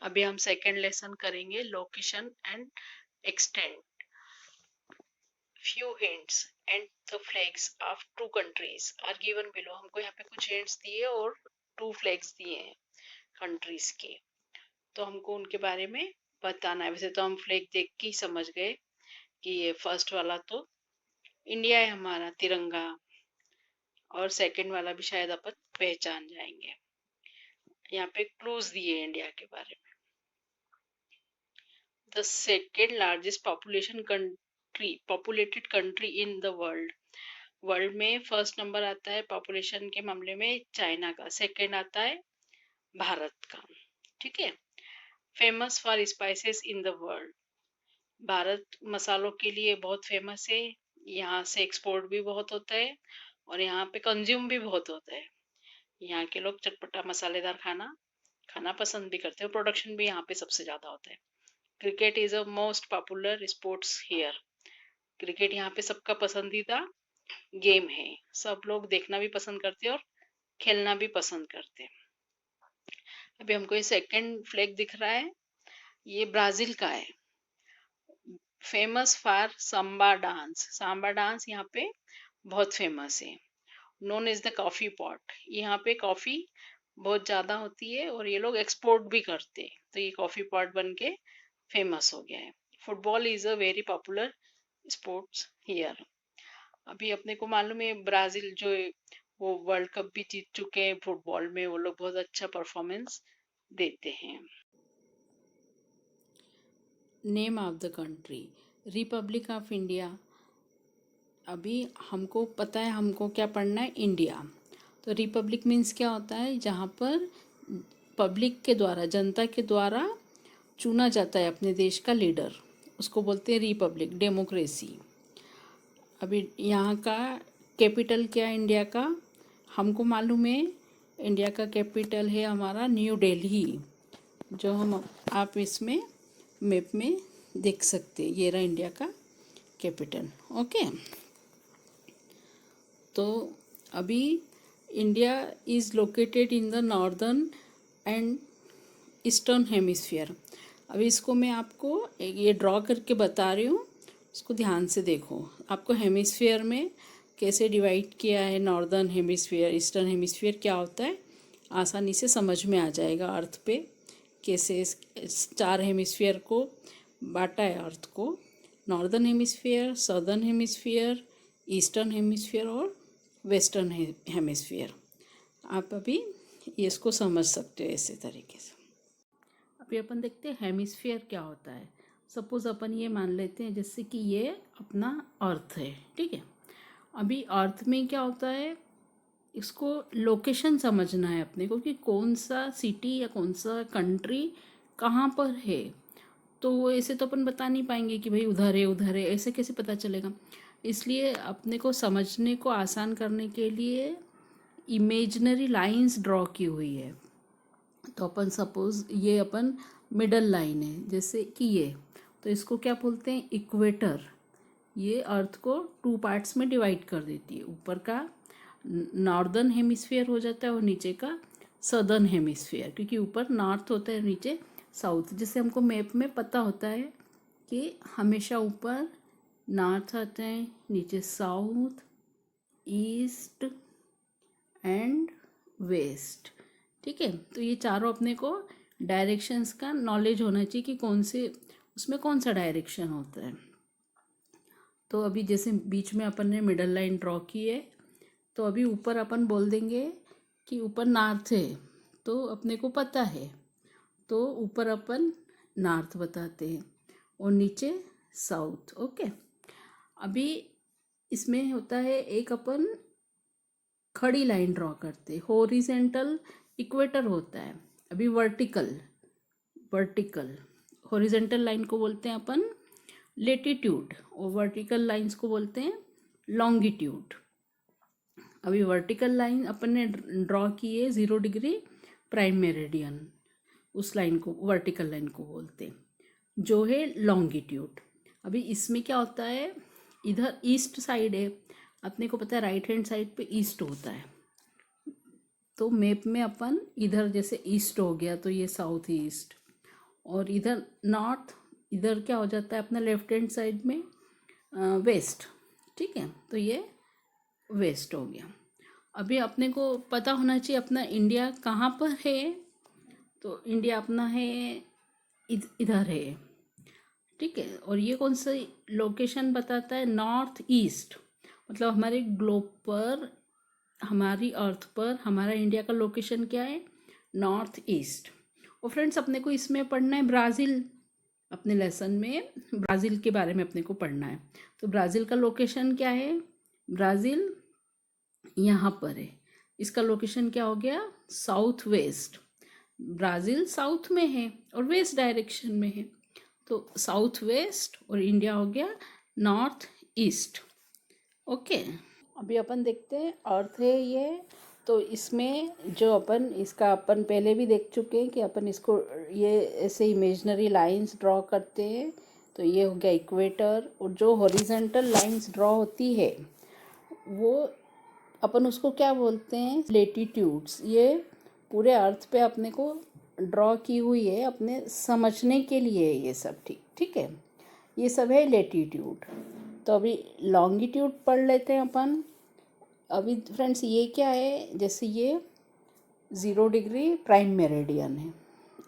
अभी हम second lesson करेंगे, location and extend. Few hints and the flags of two countries are given below. हमको यहाँ पे कुछ हिंट्स दिए और टू फ्लैग्स दिए हैं कंट्रीज के, तो हमको उनके बारे में बताना है। वैसे तो हम फ्लैग देख के ही समझ गए कि ये फर्स्ट वाला तो इंडिया है हमारा, तिरंगा, और सेकंड वाला भी शायद अपन पहचान जाएंगे। यहाँ पे क्लूज दिए इंडिया के बारे में। The second largest populated country in the world. World में फर्स्ट नंबर आता है पॉपुलेशन के मामले में चाइना का, सेकेंड आता है भारत का। ठीक है। Famous for spices in the world. Bharat मसालों के लिए बहुत फेमस है, यहाँ से एक्सपोर्ट भी बहुत होता है और यहाँ पे कंज्यूम भी बहुत होता है। यहाँ के लोग चटपटा मसालेदार खाना खाना पसंद भी करते हैं, प्रोडक्शन भी यहाँ पे सबसे ज्यादा होता है। Cricket is a most popular sports here. Cricket यहाँ पे सबका पसंदीदा गेम है, सब लोग देखना भी पसंद करते हैं और खेलना भी पसंद करते हैं। अभी हमको ये सेकंड फ्लैग दिख रहा है, ये ब्राजील का है। Famous for Samba dance. Samba dance यहाँ पे बहुत फेमस है। Known is the coffee pot. यहाँ पे कॉफी बहुत ज्यादा होती है और ये लोग एक्सपोर्ट भी करते हैं, तो ये कॉफी पॉट बन के फेमस हो गया है। Football is a very popular sports here. अभी अपने को मालूम है ब्राजील जो है वो वर्ल्ड कप भी जीत चुके हैं फुटबॉल में, वो लोग बहुत अच्छा परफॉर्मेंस देते हैं। Name of the country, Republic of India. अभी हमको पता है हमको क्या पढ़ना है, इंडिया। तो रिपब्लिक मीन्स क्या होता है, जहाँ पर पब्लिक के द्वारा, जनता के द्वारा चुना जाता है अपने देश का लीडर, उसको बोलते हैं रिपब्लिक, डेमोक्रेसी। अभी यहाँ का कैपिटल क्या है इंडिया का, हमको मालूम है इंडिया का कैपिटल है हमारा न्यू दिल्ली, जो हम आप इसमें मैप में देख सकते हैं, ये रहा इंडिया का कैपिटल। ओके, तो अभी India is located in the northern and eastern hemisphere. अभी इसको मैं आपको ये ड्रॉ करके बता रही हूँ, इसको ध्यान से देखो। आपको हेमिस्फीयर में कैसे डिवाइड किया है, नॉर्दर्न हेमिस्फीयर, ईस्टर्न हेमिस्फीयर क्या होता है, आसानी से समझ में आ जाएगा। अर्थ पे कैसे 4 हेमिस्फीयर को बांटा है अर्थ को, northern hemisphere, southern hemisphere, eastern hemisphere और वेस्टर्न हेमिस्फीयर। आप अभी इसको समझ सकते हो ऐसे तरीके से। अभी अपन देखते हैं हेमिस्फीयर क्या होता है। सपोज अपन ये मान लेते हैं जैसे कि ये अपना अर्थ है, ठीक है। अभी अर्थ में क्या होता है, इसको लोकेशन समझना है अपने को कि कौन सा सिटी या कौन सा कंट्री कहाँ पर है। तो वो ऐसे तो अपन बता नहीं पाएंगे कि भाई उधर है, ऐसे कैसे पता चलेगा। इसलिए अपने को समझने को आसान करने के लिए इमेजिनरी लाइंस ड्रॉ की हुई है। तो अपन सपोज ये अपन मिडल लाइन है जैसे कि ये, तो इसको क्या बोलते हैं, इक्वेटर। ये अर्थ को 2 पार्ट्स में डिवाइड कर देती है, ऊपर का नॉर्दर्न हेमिस्फीयर हो जाता है और नीचे का सदर्न हेमिस्फीयर, क्योंकि ऊपर नॉर्थ होता है नीचे साउथ। जैसे हमको मैप में पता होता है कि हमेशा ऊपर नॉर्थ आता है, नीचे साउथ, ईस्ट एंड वेस्ट, ठीक है। तो ये चारों अपने को डायरेक्शंस का नॉलेज होना चाहिए कि कौन से उसमें कौन सा डायरेक्शन होता है। तो अभी जैसे बीच में अपन ने मिडल लाइन ड्रॉ की है, तो अभी ऊपर अपन बोल देंगे कि ऊपर नॉर्थ है, तो अपने को पता है, तो ऊपर अपन नॉर्थ बताते हैं और नीचे साउथ। ओके, अभी इसमें होता है एक अपन खड़ी लाइन ड्रॉ करते, हॉरिजेंटल इक्वेटर होता है। अभी वर्टिकल हॉरिजेंटल लाइन को बोलते हैं अपन लेटीट्यूड और वर्टिकल लाइंस को बोलते हैं लॉन्गिट्यूड। अभी वर्टिकल लाइन अपन ने ड्रॉ की है 0 डिग्री प्राइम मेरिडियन, उस लाइन को वर्टिकल लाइन को बोलते हैं, जो है लॉन्गिट्यूड। अभी इसमें क्या होता है, इधर ईस्ट साइड है, अपने को पता है राइट हैंड साइड पे ईस्ट होता है, तो मैप में अपन इधर जैसे ईस्ट हो गया तो ये साउथ ईस्ट, और इधर नॉर्थ, इधर क्या हो जाता है अपना लेफ्ट हैंड साइड में वेस्ट। ठीक है, तो ये वेस्ट हो गया। अभी अपने को पता होना चाहिए अपना इंडिया कहाँ पर है। तो इंडिया अपना है इधर है। ठीक है, और ये कौन सा लोकेशन बताता है, नॉर्थ ईस्ट। मतलब हमारे ग्लोब पर, हमारी अर्थ पर हमारा इंडिया का लोकेशन क्या है, नॉर्थ ईस्ट। और फ्रेंड्स अपने को इसमें पढ़ना है ब्राज़ील, अपने लेसन में ब्राज़ील के बारे में अपने को पढ़ना है। तो ब्राज़ील का लोकेशन क्या है, ब्राज़ील यहाँ पर है। इसका लोकेशन क्या हो गया, साउथ वेस्ट। ब्राज़ील साउथ में है और वेस्ट डायरेक्शन में है, तो साउथ वेस्ट, और इंडिया हो गया नॉर्थ ईस्ट। ओके, अभी अपन देखते हैं अर्थ है ये। तो इसमें जो अपन, इसका अपन पहले भी देख चुके हैं कि अपन इसको ये ऐसे इमेजनरी लाइंस ड्रॉ करते हैं। तो ये हो गया इक्वेटर, और जो हॉरिजॉन्टल लाइंस ड्रॉ होती है वो अपन उसको क्या बोलते हैं, लेटीट्यूड्स। ये पूरे अर्थ पे अपने को ड्रॉ की हुई है अपने समझने के लिए, ये सब ठीक है, ये सब है लेटीट्यूड। तो अभी लॉन्गिट्यूड पढ़ लेते हैं अपन। अभी फ्रेंड्स ये क्या है, जैसे ये 0 डिग्री प्राइम मेरिडियन है।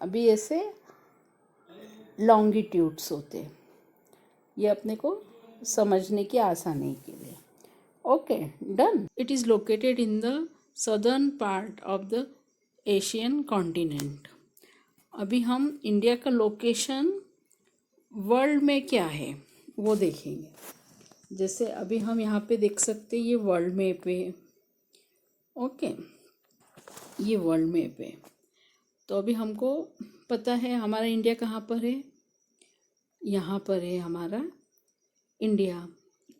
अभी ऐसे लॉन्गिट्यूड्स होते हैं, ये अपने को समझने की आसानी के लिए। Okay, done. It is located in the southern part of the Asian continent. अभी हम इंडिया का लोकेशन वर्ल्ड में क्या है वो देखेंगे। जैसे अभी हम यहाँ पे देख सकते हैं, ये वर्ल्ड मैप है। ओके, ये वर्ल्ड मैप है। तो अभी हमको पता है हमारा इंडिया कहाँ पर है, यहाँ पर है हमारा इंडिया।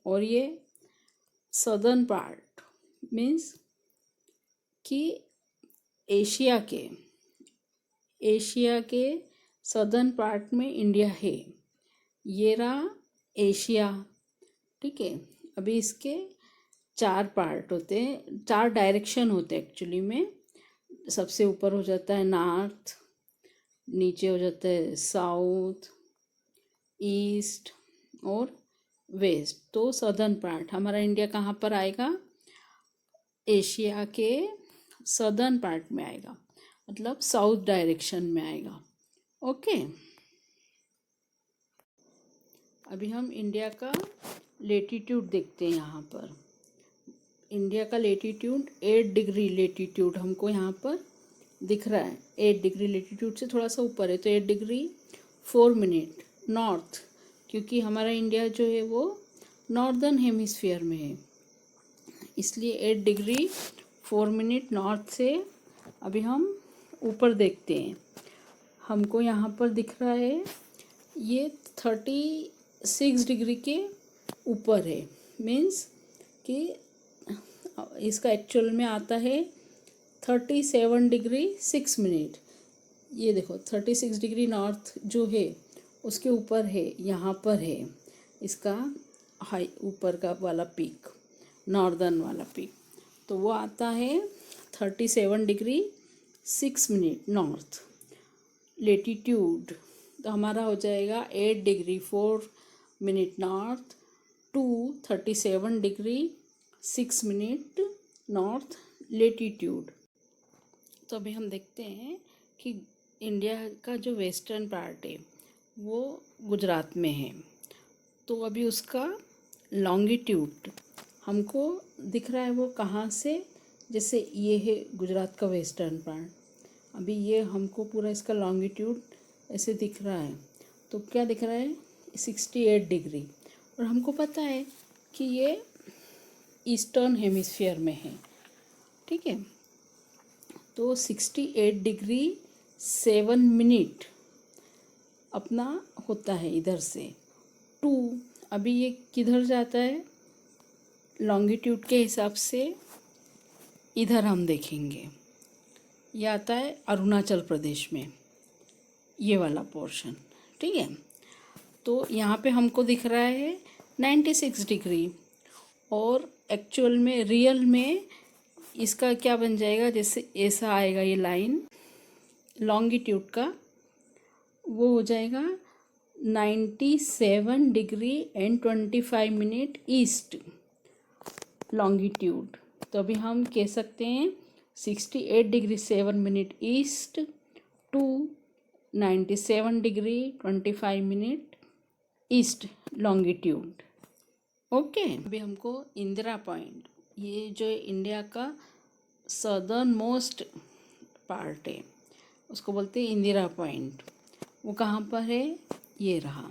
और ये सदर्न पार्ट मीन्स कि एशिया के सदर्न पार्ट में इंडिया है। ये रहा एशिया। ठीक है, अभी इसके 4 पार्ट होते हैं, 4 डायरेक्शन होते हैं एक्चुअली में। सबसे ऊपर हो जाता है नॉर्थ, नीचे हो जाता है साउथ, ईस्ट और वेस्ट। तो सदर्न पार्ट हमारा इंडिया कहाँ पर आएगा, एशिया के सदर्न पार्ट में आएगा, मतलब साउथ डायरेक्शन में आएगा। ओके, अभी हम इंडिया का लेटीट्यूड देखते हैं। यहाँ पर इंडिया का लेटीट्यूड 8 डिग्री लेटीट्यूड हमको यहाँ पर दिख रहा है। 8 डिग्री लेटीट्यूड से थोड़ा सा ऊपर है, तो 8 डिग्री 4 मिनट नॉर्थ, क्योंकि हमारा इंडिया जो है वो नॉर्दर्न हेमिस्फीयर में है, इसलिए 8 डिग्री 4 मिनट नॉर्थ से। अभी हम ऊपर देखते हैं, हमको यहाँ पर दिख रहा है ये 36 डिग्री के ऊपर है। मीन्स कि इसका एक्चुअल में आता है 37 डिग्री 6 मिनट। ये देखो 36 डिग्री नॉर्थ जो है उसके ऊपर है, यहाँ पर है इसका हाई ऊपर का वाला पीक, नॉर्दर्न वाला पीक। तो वो आता है 37 डिग्री 6 मिनट नॉर्थ लेटीट्यूड। तो हमारा हो जाएगा 8 degree 4 minute north to 37 degree 6 minute north latitude. तो अभी हम देखते हैं कि इंडिया का जो वेस्टर्न पार्ट है वो गुजरात में है। तो अभी उसका लॉन्गिट्यूड हमको दिख रहा है, वो कहाँ से, जैसे ये है गुजरात का वेस्टर्न पार्ट। अभी ये हमको पूरा इसका लॉन्गिट्यूड ऐसे दिख रहा है। तो क्या दिख रहा है, 68 डिग्री। और हमको पता है कि ये ईस्टर्न हेमिस्फीयर में है। ठीक है, तो 68 डिग्री 7 मिनट अपना होता है इधर से टू। अभी ये किधर जाता है लॉन्गिट्यूड के हिसाब से, इधर हम देखेंगे ये आता है अरुणाचल प्रदेश में, ये वाला पोर्शन। ठीक है, तो यहाँ पे हमको दिख रहा है 96 डिग्री। और एक्चुअल में रियल में इसका क्या बन जाएगा, जैसे ऐसा आएगा ये लाइन लॉन्गिट्यूड का, वो हो जाएगा 97 degree and 25 minute east longitude. तो अभी हम कह सकते हैं 68 degree 7 minute east to 97 degree 25 minute east longitude. Okay, अभी हमको इंदिरा पॉइंट, ये जो इंडिया का सदर्न मोस्ट पार्ट है उसको बोलते हैं इंदिरा पॉइंट। वो कहाँ पर है? ये रहा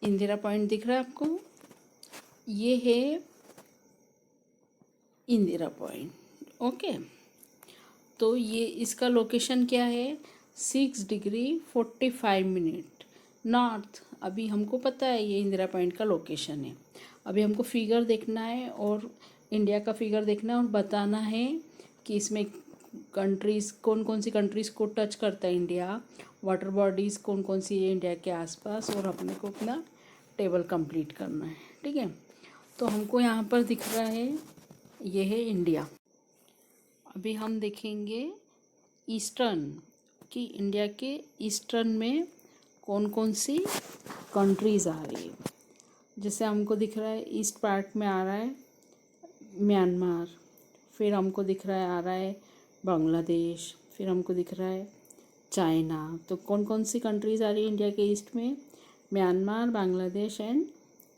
इंदिरा पॉइंट, दिख रहा है आपको? ये है इंदिरा पॉइंट। ओके, तो ये इसका लोकेशन क्या है? 6 डिग्री 45 मिनट नॉर्थ। अभी हमको पता है ये इंदिरा पॉइंट का लोकेशन है। अभी हमको फिगर देखना है और इंडिया का फिगर देखना है और बताना है कि इसमें कंट्रीज़ कौन कौन सी कंट्रीज़ को टच करता है इंडिया, वाटर बॉडीज़ कौन कौन सी है इंडिया के आसपास, और अपने को अपना टेबल कंप्लीट करना है। ठीक है, तो हमको यहाँ पर दिख रहा है ये है इंडिया। अभी हम देखेंगे ईस्टर्न कि इंडिया के ईस्टर्न में कौन कौन सी कंट्रीज़ आ रही है। जैसे हमको दिख रहा है ईस्ट पार्ट में आ रहा है म्यांमार, फिर हमको दिख रहा है आ रहा है बांग्लादेश, फिर हमको दिख रहा है चाइना। तो कौन कौन सी कंट्रीज़ आ रही है इंडिया के ईस्ट में? Myanmar, Bangladesh and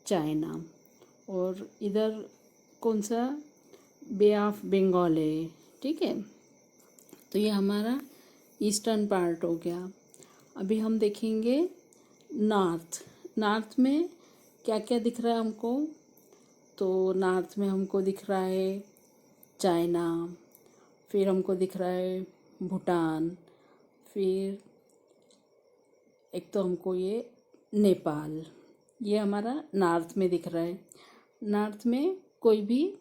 China. और इधर कौन सा? बे ऑफ बंगाल है। ठीक है, तो ये हमारा ईस्टर्न पार्ट हो गया। अभी हम देखेंगे नॉर्थ। नॉर्थ में क्या क्या दिख रहा है हमको? तो नॉर्थ में हमको दिख रहा है चाइना, फिर हमको दिख रहा है भूटान, फिर एक तो हमको ये नेपाल, ये हमारा नॉर्थ में दिख रहा है। नॉर्थ में कोई भी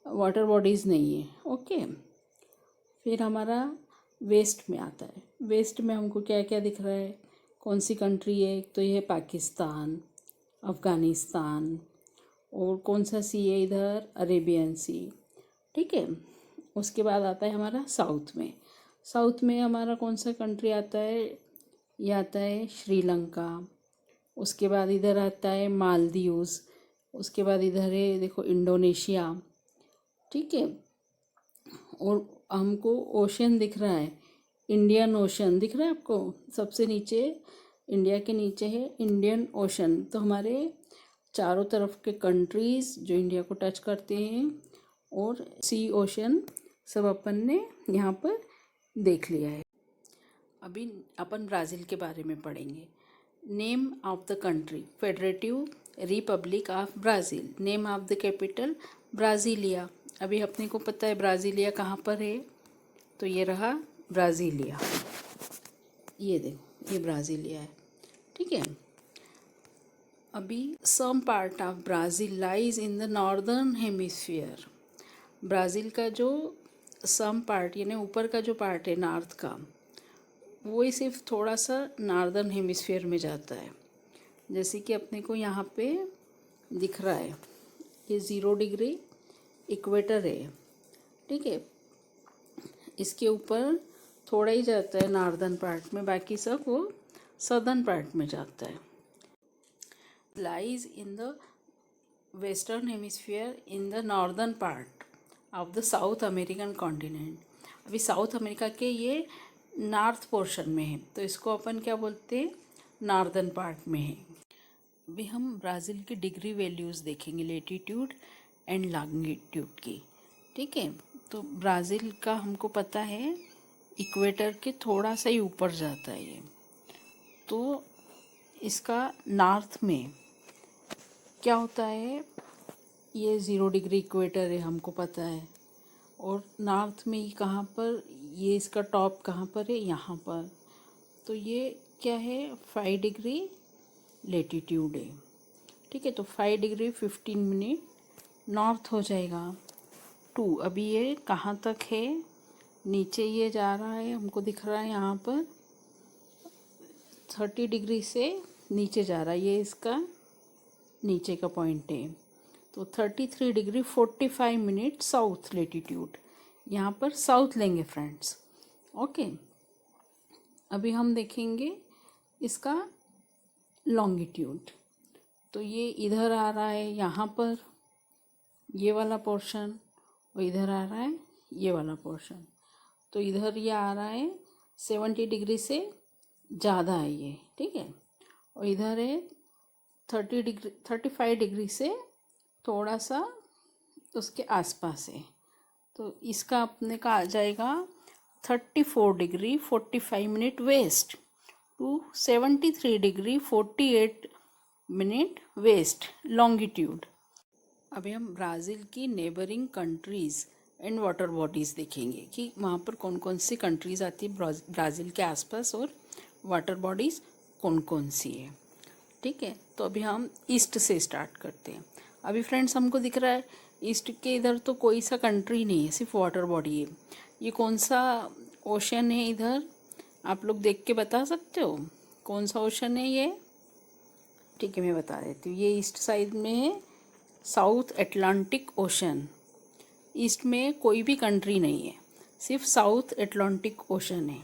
वाटर बॉडीज़ नहीं है। ओके, फिर हमारा वेस्ट में आता है। वेस्ट में हमको क्या क्या दिख रहा है? कौन सी कंट्री है? तो ये है पाकिस्तान, अफ़गानिस्तान, और कौन सा सी है इधर? अरेबियन सी। ठीक है, उसके बाद आता है हमारा साउथ में। साउथ में हमारा कौन सा कंट्री आता है? ये आता है श्रीलंका। उसके बाद इधर आता है मालदीव्स। उसके बाद इधर है देखो इंडोनेशिया। ठीक है, और हमको ओशन दिख रहा है, इंडियन ओशन दिख रहा है आपको? सबसे नीचे इंडिया के नीचे है इंडियन ओशन। तो हमारे चारों तरफ के कंट्रीज़ जो इंडिया को टच करते हैं और सी ओशन सब अपन ने यहाँ पर देख लिया है। अभी अपन ब्राज़ील के बारे में पढ़ेंगे। Name of the country Federative Republic of Brazil. Name of the capital Brasilia. अभी अपने को पता है ब्राज़ीलिया कहाँ पर है, तो ये रहा ब्राज़ीलिया। ये देखो ये ब्राज़ीलिया है। ठीक है, अभी some part of Brazil lies in the northern hemisphere. Brazil का जो सम पार्ट यानी ऊपर का जो पार्ट है नॉर्थ का, वो ही सिर्फ थोड़ा सा नॉर्दर्न हेमिस्फीयर में जाता है। जैसे कि अपने को यहाँ पे दिख रहा है ये 0 डिग्री इक्वेटर है। ठीक है, इसके ऊपर थोड़ा ही जाता है नॉर्दर्न पार्ट में, बाकी सब वो सदर्न पार्ट में जाता है। Lies in the western hemisphere in the northern part of the south American continent. अभी साउथ अमेरिका के ये नॉर्थ पोर्शन में है, तो इसको अपन क्या बोलते हैं? नॉर्दर्न पार्ट में है। अभी हम ब्राज़ील की डिग्री वैल्यूज़ देखेंगे, लेटीट्यूड एंड लॉन्गिट्यूड की। ठीक है, तो ब्राज़ील का हमको पता है इक्वेटर के थोड़ा सा ही ऊपर जाता है ये। तो इसका नॉर्थ में क्या होता है? ये 0 डिग्री इक्वेटर है हमको पता है, और नॉर्थ में ही कहाँ पर? ये इसका टॉप कहाँ पर है? यहाँ पर। तो ये क्या है? 5 डिग्री लेटीट्यूड है। ठीक है, तो 5 डिग्री 15 मिनट नॉर्थ हो जाएगा 2। अभी ये कहाँ तक है? नीचे ये जा रहा है, हमको दिख रहा है यहाँ पर 30 डिग्री से नीचे जा रहा है, ये इसका नीचे का पॉइंट है। तो 33 डिग्री 45 मिनट साउथ लेटीट्यूड, यहाँ पर साउथ लेंगे फ्रेंड्स। ओके, अभी हम देखेंगे इसका लॉन्गिट्यूड। तो ये इधर आ रहा है यहाँ पर ये वाला पोर्शन, और इधर आ रहा है ये वाला पोर्शन। तो इधर ये आ रहा है 70 डिग्री से ज़्यादा है ये, ठीक है। और इधर है 30 डिग्री 35 डिग्री से थोड़ा सा उसके आसपास है। तो इसका अपने का आ जाएगा 34 degree 45 minute west to 73 degree 48 minute west longitude. अभी हम ब्राज़ील की neighbouring countries and water bodies देखेंगे कि वहाँ पर कौन कौन सी कंट्रीज़ आती है ब्राज़ील के आसपास, और वाटर बॉडीज़ कौन कौन सी है, ठीक है। तो अभी हम ईस्ट से स्टार्ट करते हैं। अभी फ्रेंड्स हमको दिख रहा है ईस्ट के इधर तो कोई सा कंट्री नहीं है, सिर्फ वाटर बॉडी है। ये कौन सा ओशन है इधर, आप लोग देख के बता सकते हो कौन सा ओशन है ये? ठीक है, मैं बता देती हूँ। ये ईस्ट साइड में है साउथ अटलांटिक ओशन। ईस्ट में कोई भी कंट्री नहीं है, सिर्फ साउथ अटलांटिक ओशन है,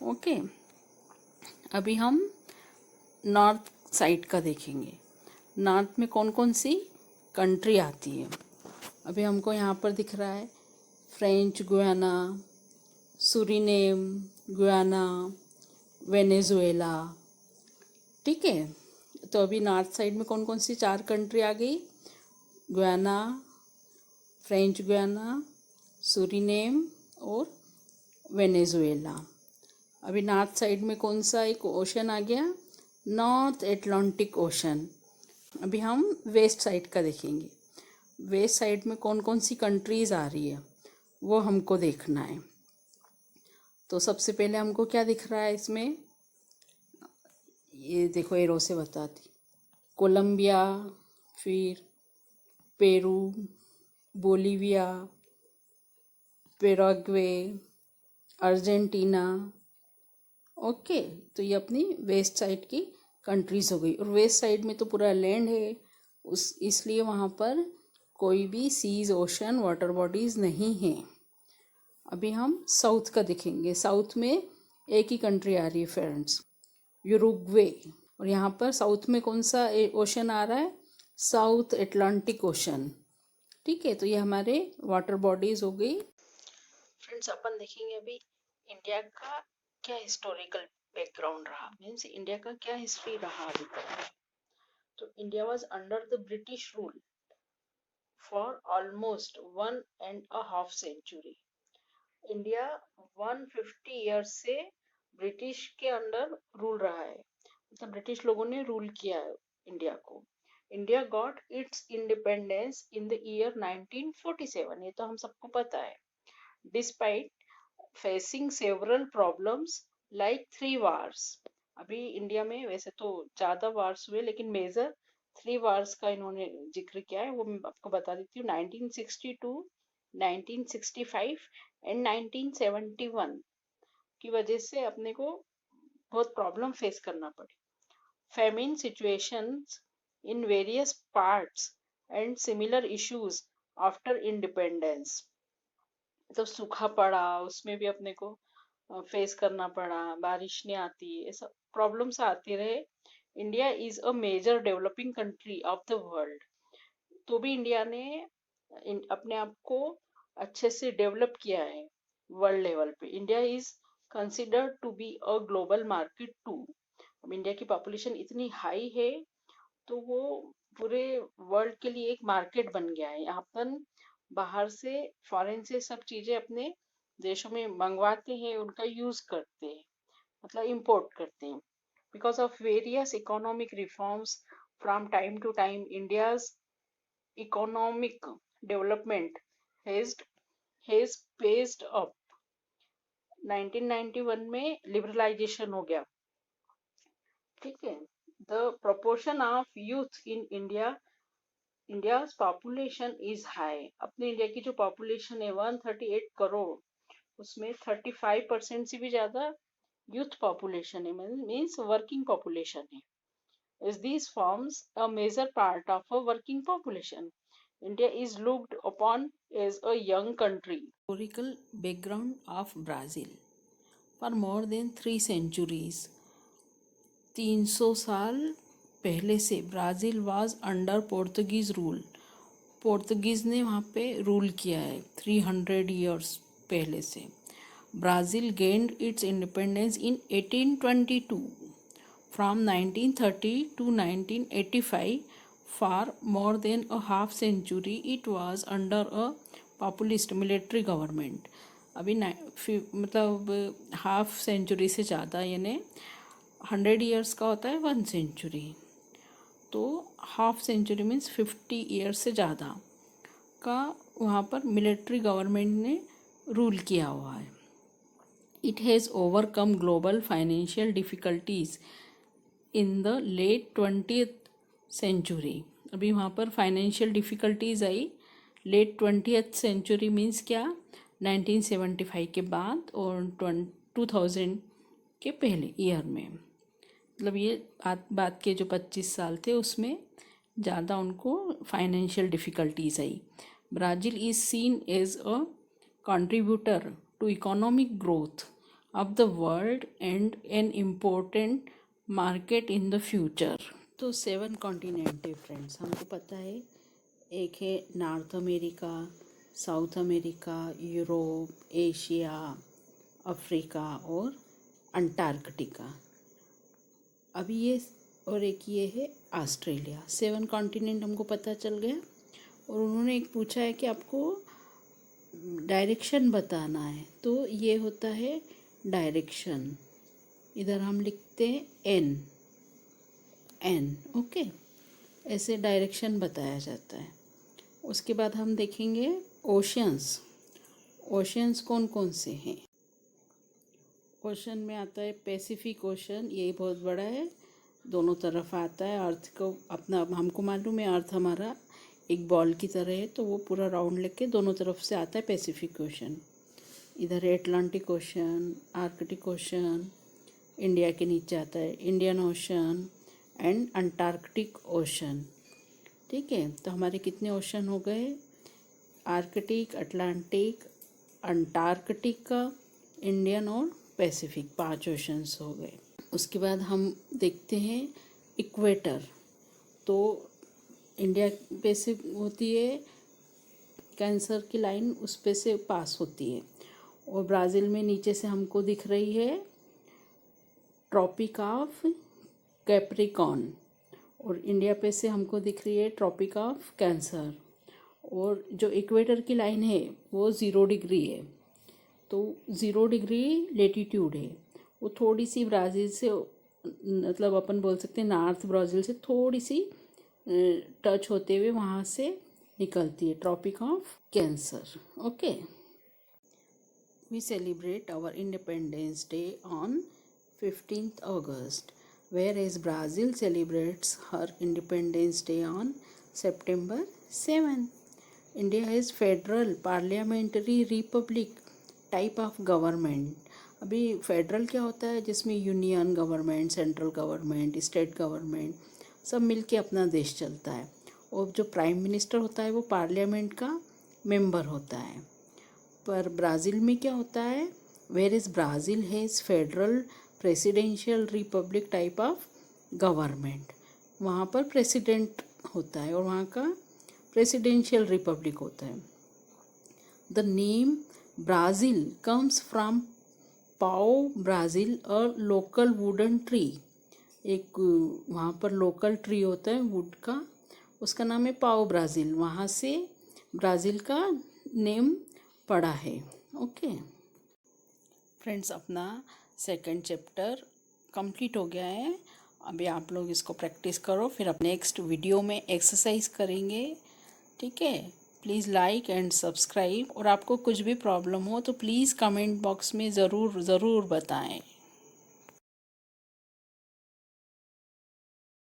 ओके। अभी हम नॉर्थ साइड का देखेंगे। नॉर्थ में कौन कौन सी कंट्री आती है। अभी हमको यहाँ पर दिख रहा है French Guiana, Suriname Guyana, Venezuela, ठीक है। तो अभी नॉर्थ साइड में कौन कौन सी 4 कंट्री आ गई? गुयाना, फ्रेंच गुयाना, सुरीनेम और वेनेजुएला। अभी नॉर्थ साइड में कौन सा एक ओशन आ गया? North Atlantic ocean. अभी हम वेस्ट साइड का देखेंगे। वेस्ट साइड में कौन कौन सी कंट्रीज़ आ रही है वो हमको देखना है। तो सबसे पहले हमको क्या दिख रहा है इसमें, ये देखो एरो से बताती। कोलंबिया, फिर Peru, Bolivia, Paraguay, Argentina, okay. तो ये अपनी वेस्ट साइड की कंट्रीज़ हो गई। और वेस्ट साइड में तो पूरा लैंड है, उस इसलिए वहाँ पर कोई भी सीज, ओशन, वाटर बॉडीज़ नहीं हैं। अभी हम साउथ का देखेंगे। साउथ में एक ही कंट्री आ रही है फ्रेंड्स, यूरुग्वे। और यहाँ पर साउथ में कौन सा ओशन आ रहा है? साउथ अटलांटिक ओशन, ठीक है। तो ये हमारे वाटर बॉडीज़ हो गई। फ्रेंड्स अपन देखेंगे अभी इंडिया का क्या हिस्टोरिकल बैकग्राउंड रहा, मीन्स इंडिया का क्या हिस्ट्री रहा अभी तक। तो India was under the British rule for almost 1.5 century. India 150 years से ब्रिटिश के अंडर रूल रहा है, मतलब ब्रिटिश लोगों ने रूल किया है इंडिया को। India got its independence in the year 1947, ये तो हम सबको पता है। Despite facing several problems like 3 wars. अभी इंडिया में वैसे तो ज़्यादा वार्स हुए, लेकिन मेजर 3 वार्स का इन्होंने जिक्र किया है, वो मैं आपको बता देती हूँ। 1962, 1965 एंड 1971 की वजह से अपने को बहुत प्रॉब्लम फेस करना पड़ी। Famine situations in various parts and similar issues after independence. तो सूखा पड़ा, उसमें भी अपने को फेस करना पड़ा, बारिश नहीं आती, ये सब प्रॉब्लम्स आती रहे। India is a major developing country of the world. तो भी इंडिया ने अपने आप को अच्छे से डेवलप किया है वर्ल्ड लेवल पे। India is considered to be a global market too. अब इंडिया की पॉपुलेशन इतनी हाई है तो वो पूरे वर्ल्ड के लिए एक मार्केट बन गया है। यहाँ पर बाहर से, फॉरेन से सब चीजें अपने देशों में मंगवाते हैं, उनका यूज करते हैं, मतलब इंपोर्ट करते हैं। Because of various economic reforms from time to time, India's economic development has has paced up. 1991 में लिबरलाइजेशन हो गया, ठीक है। The proportion of youth in India, India's population is high. अपने इंडिया की जो पॉपुलेशन है 138 करोड़, उसमें 35% से भी ज्यादा यूथ पॉपुलेशन है, मीन्स वर्किंग पॉपुलेशन है। As these forms a major part of a working population, India is looked upon as a young country. Historical background of Brazil. For more then 3 centuries. 300 साल पहले से Brazil was under Portuguese rule. Portuguese ने वहाँ पे rule किया है 300 years पहले से. Brazil gained its independence in 1822. From 1930 to 1985, for more than a half century it was under a populist military government. अभी मतलब हाफ सेंचुरी से ज़्यादा, यानी 100 years का होता है 1 century, तो हाफ सेंचुरी मीन्स 50 years से ज़्यादा का वहाँ पर मिलिट्री गवर्नमेंट ने रूल किया हुआ है. It has overcome global financial difficulties in the late 20th century. अभी वहाँ पर फाइनेंशियल डिफ़िकल्टीज़ आई लेट 20th century मीन्स क्या, 1975 के बाद और 2000 के पहले ईयर में. मतलब ये बात के जो 25 साल थे उसमें ज़्यादा उनको फाइनेंशियल डिफ़िकल्टीज आई. Brazil is seen as a contributor to economic growth of the world and an important market in the future. तो 7 कॉन्टिनेंट है फ्रेंड्स, हमको पता है. एक है north America, south America, Europe, Asia, Africa और अंटार्कटिका. अभी ये और एक ये है ऑस्ट्रेलिया. 7 कॉन्टिनेंट हमको पता चल गया. और उन्होंने एक पूछा है कि आपको डायरेक्शन बताना है, तो ये होता है डायरेक्शन. इधर हम लिखते हैं एन. ओके, ऐसे डायरेक्शन बताया जाता है. उसके बाद हम देखेंगे ओशंस. ओशंस कौन कौन से हैं. ओशन में आता है पैसिफिक ओशन, ये बहुत बड़ा है, दोनों तरफ आता है. अर्थ को अपना हमको मालूम है, अर्थ हमारा एक बॉल की तरह है, तो वो पूरा राउंड लेके दोनों तरफ से आता है पैसिफिक ओशन. इधर है Atlantic ocean, Arctic ocean. India के नीचे आता है Indian ocean and Antarctic ocean. ठीक है, तो हमारे कितने ओशन हो गए, आर्कटिक, अटलांटिक, अंटार्कटिक, इंडियन और पैसिफिक, 5 ओशंस हो गए. उसके बाद हम देखते हैं इक्वेटर. तो इंडिया पे से होती है, कैंसर की लाइन उस पे से पास होती है. और ब्राज़ील में नीचे से हमको दिख रही है ट्रॉपिक ऑफ कैप्रिकॉर्न. और इंडिया पे से हमको दिख रही है ट्रॉपिक ऑफ कैंसर. और जो इक्वेटर की लाइन है वो 0 डिग्री है, तो 0 डिग्री लेटीट्यूड है. वो थोड़ी सी ब्राज़ील से, मतलब अपन बोल सकते हैं नॉर्थ ब्राज़ील से थोड़ी सी टच होते हुए वहाँ से निकलती है, tropic of cancer. Okay, we celebrate our independence day on 15th August, whereas Brazil celebrates her Independence Day on September 7. India has federal parliamentary republic type of government. अभी federal क्या होता है, जिसमें union government, central government, state government सब मिलके अपना देश चलता है. और जो प्राइम मिनिस्टर होता है वो पार्लियामेंट का मेंबर होता है. पर ब्राज़ील में क्या होता है, where is Brazil has federal presidential republic type of government. वहाँ पर प्रेसिडेंट होता है और वहाँ का प्रेसिडेंशियल रिपब्लिक होता है. The name Brazil comes from pau Brazil, a local wooden tree. एक वहाँ पर लोकल ट्री होता है वुड का, उसका नाम है पाओ ब्राज़ील. वहाँ से ब्राज़ील का नेम पड़ा है. ओके फ्रेंड्स, अपना 2nd चैप्टर कंप्लीट हो गया है. अभी आप लोग इसको प्रैक्टिस करो, फिर अब नेक्स्ट वीडियो में एक्सरसाइज करेंगे. ठीक है, प्लीज़ लाइक एंड सब्सक्राइब. और आपको कुछ भी प्रॉब्लम हो तो प्लीज़ कमेंट बॉक्स में ज़रूर बताएं.